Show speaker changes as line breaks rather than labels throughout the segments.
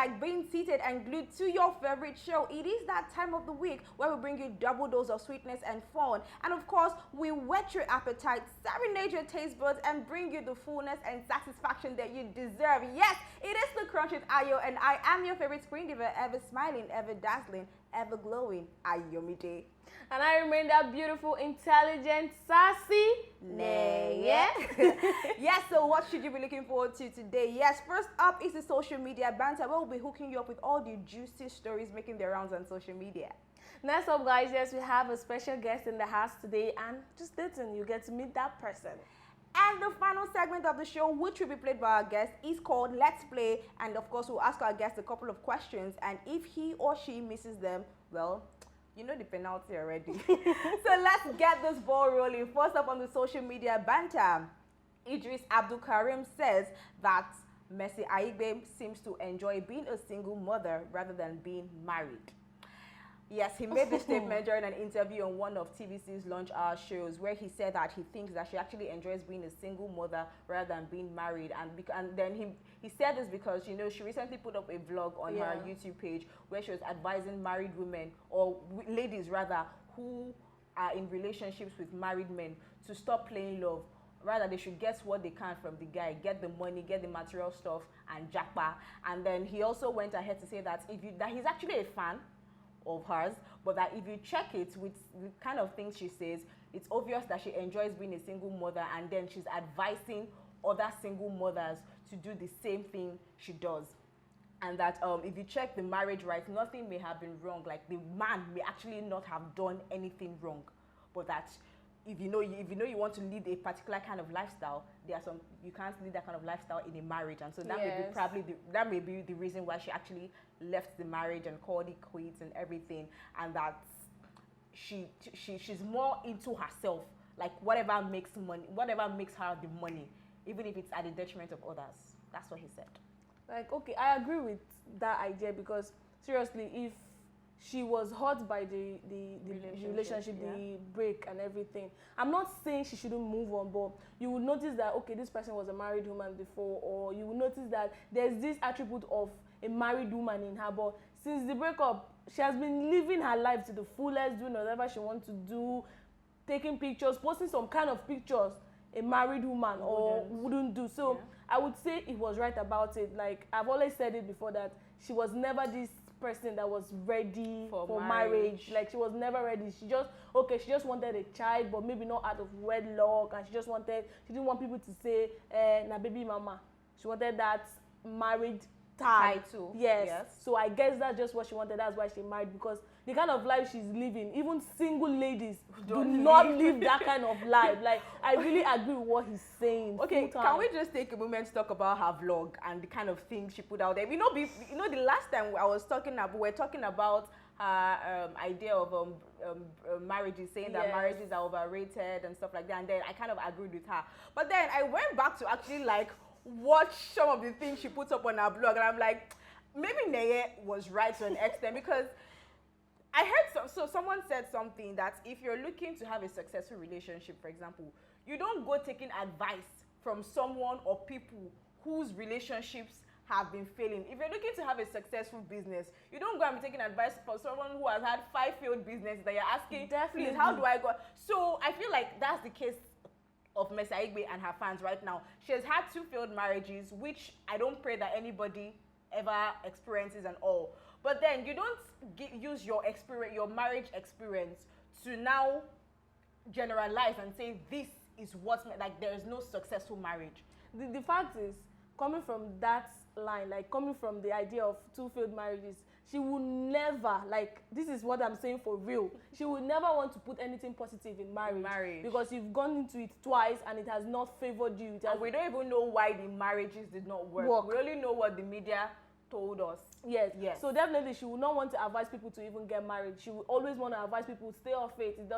like being seated and glued to your favorite show, it is that time of the week where we bring you double dose of sweetness and fun. And of course, we whet your appetite, serenade your taste buds, and bring you the fullness and satisfaction that you deserve. Yes, it is the Crunch with Ayo, and I am your favorite screen diva, ever smiling, ever dazzling, ever glowing, Ayomide.
And I remain that beautiful, intelligent, sassy
Yeah. Yes, so what should you be looking forward to today? Yes, first up is the social media banter, where we'll be hooking you up with all the juicy stories making their rounds on social media.
Next up, guys, yes, we have a special guest in the house today, and just listen, you get to meet that person.
And the final segment of the show, which will be played by our guest, is called Let's Play. And of course, we'll ask our guest a couple of questions, and if he or she misses them, well, you know the penalty already. So let's get this ball rolling. First up on the social media banter, Idris Abdulkarim says that Mercy Aigbe seems to enjoy being a single mother rather than being married. Yes, he made this statement during an interview on one of TVC's lunch hour shows, where he said that he thinks that she actually enjoys being a single mother rather than being married. And then he said this because, you know, she recently put up a vlog on her YouTube page where she was advising married women, or ladies rather, who are in relationships with married men to stop playing love. Rather, they should get what they can from the guy, get the money, get the material stuff, and jackpot. And then he also went ahead to say that that he's actually a fan of hers, but that if you check it with the kind of things she says, it's obvious that she enjoys being a single mother, and then she's advising other single mothers to do the same thing she does. And that if you check the marriage rights, nothing may have been wrong. Like, the man may actually not have done anything wrong, but that if you know you want to lead a particular kind of lifestyle, you can't lead that kind of lifestyle in a marriage, and so that may be the reason why she actually left the marriage and called it quits and everything, and that she's more into herself, like whatever makes her the money, even if it's at the detriment of others. That's what he said.
Like, okay, I agree with that idea, because seriously, if she was hurt by the relationship, the break and everything, I'm not saying she shouldn't move on, but you would notice that, okay, this person was a married woman before, or you would notice that there's this attribute of a married woman in her, but since the breakup, she has been living her life to the fullest, doing whatever she wants to do, taking pictures, posting some kind of pictures a married woman wouldn't do. So I would say it was right about it. Like, I've always said it before, that she was never this person that was ready for marriage. Like, she was never ready. She just wanted a child, but maybe not out of wedlock, and she didn't want people to say na baby mama. She wanted that married title. Yes. So I guess that's just what she wanted. That's why she married, because the kind of life she's living, even single ladies do not live that kind of life. Like, I really agree with what he's saying.
Okay, can we just take a moment to talk about her vlog and the kind of things she put out there? The last time we were talking about her idea of marriages, saying that marriages are overrated and stuff like that, and then I kind of agreed with her. But then I went back to actually watch some of the things she puts up on her blog, and I'm like, maybe Neye was right to an extent, because I heard someone said something that if you're looking to have a successful relationship, for example, you don't go taking advice from someone or people whose relationships have been failing. If you're looking to have a successful business, you don't go and be taking advice from someone who has had 5 failed businesses that you're asking, please, how do I go? So I feel like that's the case of Mercy Aigbe and her fans right now. She has had 2 failed marriages, which I don't pray that anybody ever experiences and all. But then you don't use your marriage experience to now generalize and say this is what's like there is no successful marriage.
The fact is, coming from that line, like coming from the idea of 2 failed marriages, she would never, like, this is what I'm saying for real, she would never want to put anything positive in marriage. Because you've gone into it twice and it has not favored you.
And we don't even know why the marriages did not work. We only know what the media told us.
Yes. So definitely she would not want to advise people to even get married. She would always want to advise people, stay off it. It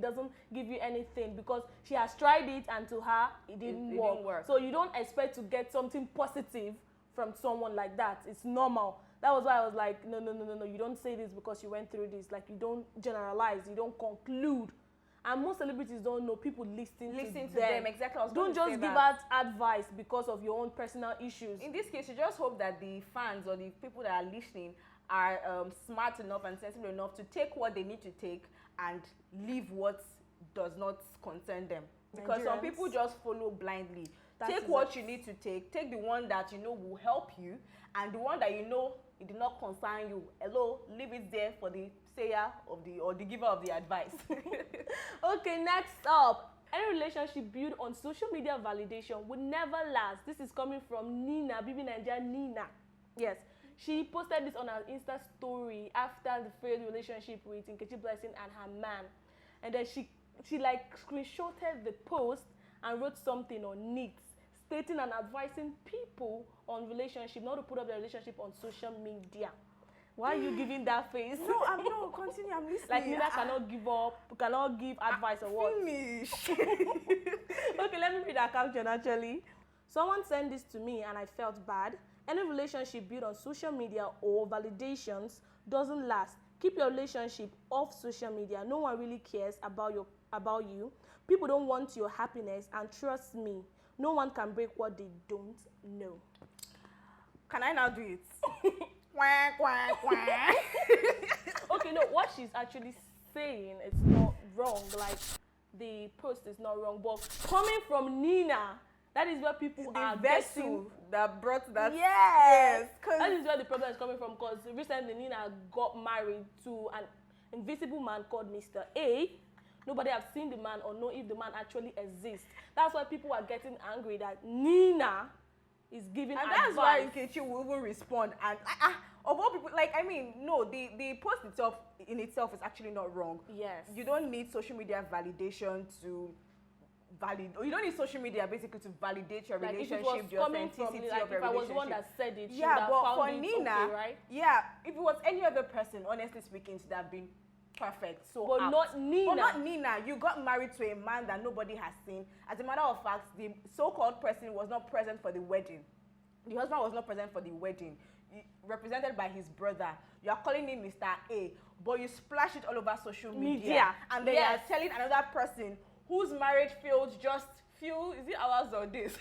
doesn't give you anything, because she has tried it and to her it didn't work. So you don't expect to get something positive from someone like that. It's normal. That was why I was like, no, you don't say this because you went through this. Like, you don't generalize, you don't conclude. And most celebrities don't know people listen to
them. Exactly.
Don't just give out advice because of your own personal issues.
In this case, you just hope that the fans or the people that are listening are smart enough and sensible enough to take what they need to take and leave what does not concern them. Because some people just follow blindly. Take what you need to take the one that you know will help you, and the one that you know it did not concern you. Hello, leave it there for the sayer of the giver of the advice.
Okay, next up. Any relationship built on social media validation would never last. This is coming from Nina, Bibi Nigeria Nina. Yes, she posted this on her Insta story after the failed relationship with Nkechi Blessing and her man. And then she like screenshotted the post and wrote something on it, stating and advising people on relationship not to put up their relationship on social media. Why are you giving that face?
No, I'm not. Continue. I'm listening.
Like Nina cannot give up, cannot give advice or what?
Finish.
Okay, let me read that caption actually. Someone sent this to me and I felt bad. Any relationship built on social media or validations doesn't last. Keep your relationship off social media. No one really cares about you. People don't want your happiness, and trust me, no one can break what they don't know.
Can I now do it? Quack, quack, quack.
Okay, no, what she's actually saying is not wrong. Like, the post is not wrong, but coming from Nina, that is where people are getting
that brought that.
Yes, that is where the problem is coming from. Because recently Nina got married to an invisible man called Mr. A. Nobody have seen the man or know if the man actually exists. That's why people are getting angry that Nina is giving advice.
And that's why Nkechi will even respond. And of all people, like, I mean, no, the post itself in itself is actually not wrong.
Yes.
You don't need social media validation to you don't need social media basically to validate your relationship, the authenticity of your relationship.
If I was the one that said it,
yeah, but for Nina,
okay, right?
Yeah, if it was any other person, honestly speaking, it would have been perfect. So,
but not Nina.
But not Nina. You got married to a man that nobody has seen. As a matter of fact, the so-called person was not present for the wedding. The husband was not present for the wedding, represented by his brother. You are calling him Mr. A, but you splash it all over social media. And then you are telling another person whose marriage failed just few, is it hours or days?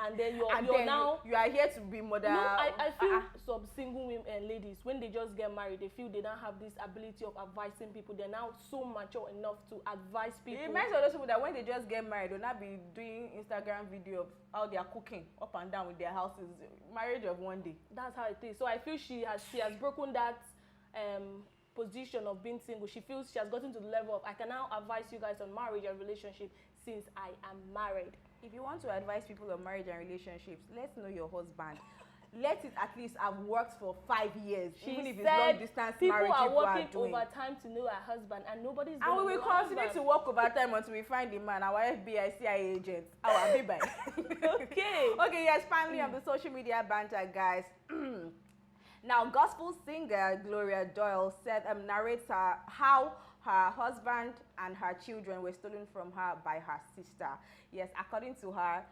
And then you
are here to be mother.
No, I feel some single women and ladies, when they just get married, they feel they don't have this ability of advising people. They're now so mature enough to advise people.
It reminds me of those people that when they just get married, they'll not be doing Instagram video of how they are cooking up and down with their houses. Marriage of one day. That's how it is.
So I feel she has broken that position of being single. She feels she has gotten to the level of, I can now advise you guys on marriage and relationship since I am married.
If you want to advise people on marriage and relationships, let's know your husband. Let it at least have worked for 5 years. Even if it's long distance marriage,
people are working overtime to know her husband, and nobody's going to know.
And we will continue to work overtime until we find the man, our FBI, CIA agent, our baby.
Okay.
Okay, yes, finally on the social media banter, guys. Now, gospel singer Gloria Doyle said, narrates how her husband and her children were stolen from her by her sister. Yes, according to her,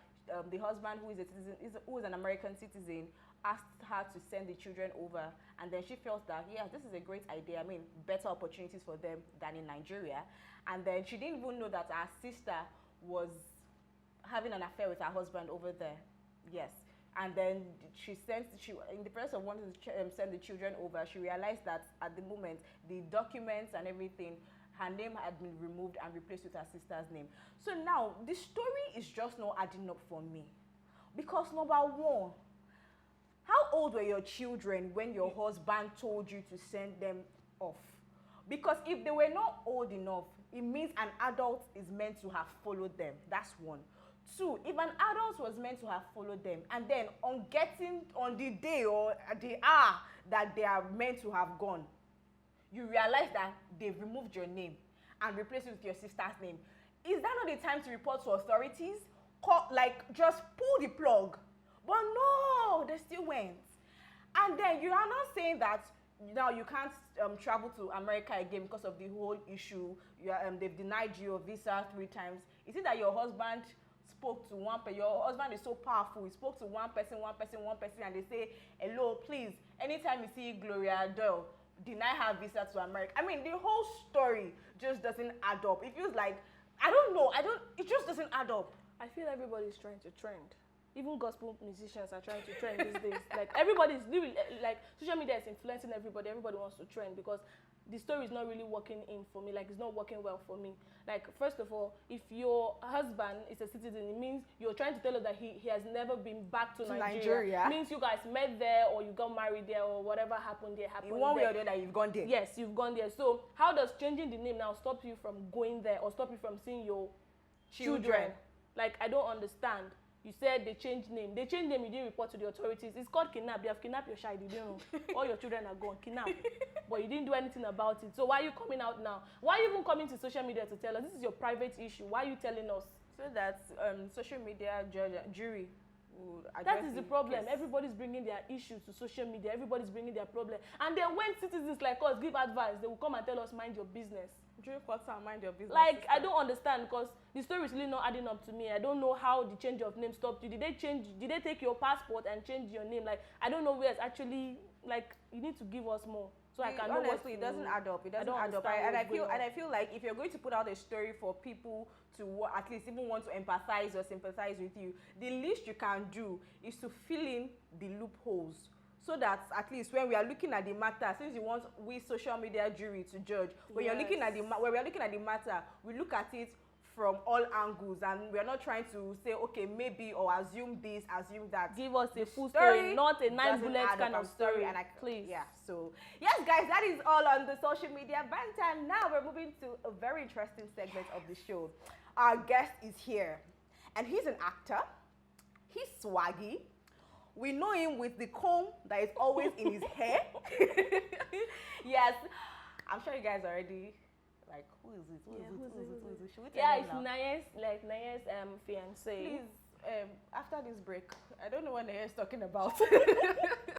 the husband, who is a citizen, who is an American citizen, asked her to send the children over, and then she felt that, yeah, this is a great idea. I mean, better opportunities for them than in Nigeria. And then she didn't even know that her sister was having an affair with her husband over there. Yes. And then in the process of wanting to send the children over, she realized that at the moment, the documents and everything, her name had been removed and replaced with her sister's name. So now, the story is just not adding up for me. Because number one, how old were your children when your husband told you to send them off? Because if they were not old enough, it means an adult is meant to have followed them. That's one. Two, if an adult was meant to have followed them, and then on the day or the hour that they are meant to have gone, you realize that they've removed your name and replaced it with your sister's name, is that not the time to report to authorities? Just pull the plug. But no, they still went. And then you are not saying that now you can't travel to America again because of the whole issue. They've denied you a visa 3 times. Is it that your husband spoke to one person? Your husband is so powerful. He spoke to one person, and they say, hello, please, anytime you see Gloria Doyle, deny her visa to America. I mean, the whole story just doesn't add up. It feels like I don't know. It just doesn't add up.
I feel everybody's trying to trend. Even gospel musicians are trying to trend these days. Like everybody's really, like social media is influencing everybody. Everybody wants to trend because the story is not really working in for me. Like it's not working well for me. Like first of all, if your husband is a citizen, it means you're trying to tell us that he has never been back to Nigeria. It means you guys met there or you got married there or whatever happened there happened.
In one way or the other, you've gone there.
Yes, you've gone there. So how does changing the name now stop you from going there or stop you from seeing your children? Like I don't understand. You said they changed name. They changed name, you didn't report to the authorities. It's called kidnap. You have kidnapped your child, you didn't know. All your children are gone, kidnapped. But you didn't do anything about it. So why are you coming out now? Why are you even coming to social media to tell us? This is your private issue. Why are you telling us?
So that social media jury will address
that is the problem. Case. Everybody's bringing their issues to social media. Everybody's bringing their problem. And then when citizens like us give advice, they will come and tell us, mind your business.
Drink water and mind your business.
Like, sister. I don't understand because the story is really not adding up to me. I don't know how the change of name stopped you. Did they take your passport and change your name? Like, I don't know where it's actually, like, you need to give us more. So I can
honestly, it doesn't add up. It doesn't add up. And I feel like if you're going to put out a story for people to at least even want to empathize or sympathize with you, the least you can do is to fill in the loopholes. So that at least when we are looking at the matter, since you want we social media jury to judge, when you're looking at when we are looking at the matter, we look at it from all angles, and we are not trying to say okay maybe or assume this, assume that.
Give us a full story, not a 9 bullet kind of story.
And
please.
Yeah. So yes, guys, that is all on the social media banter. Now we're moving to a very interesting segment of the show. Our guest is here, and he's an actor. He's swaggy. We know him with the comb that is always in his hair. Yes, I'm sure you guys already like, who is it? Who is it? Should we tell
it's Naya's fiance.
Please, after this break, I don't know what Naya is talking about.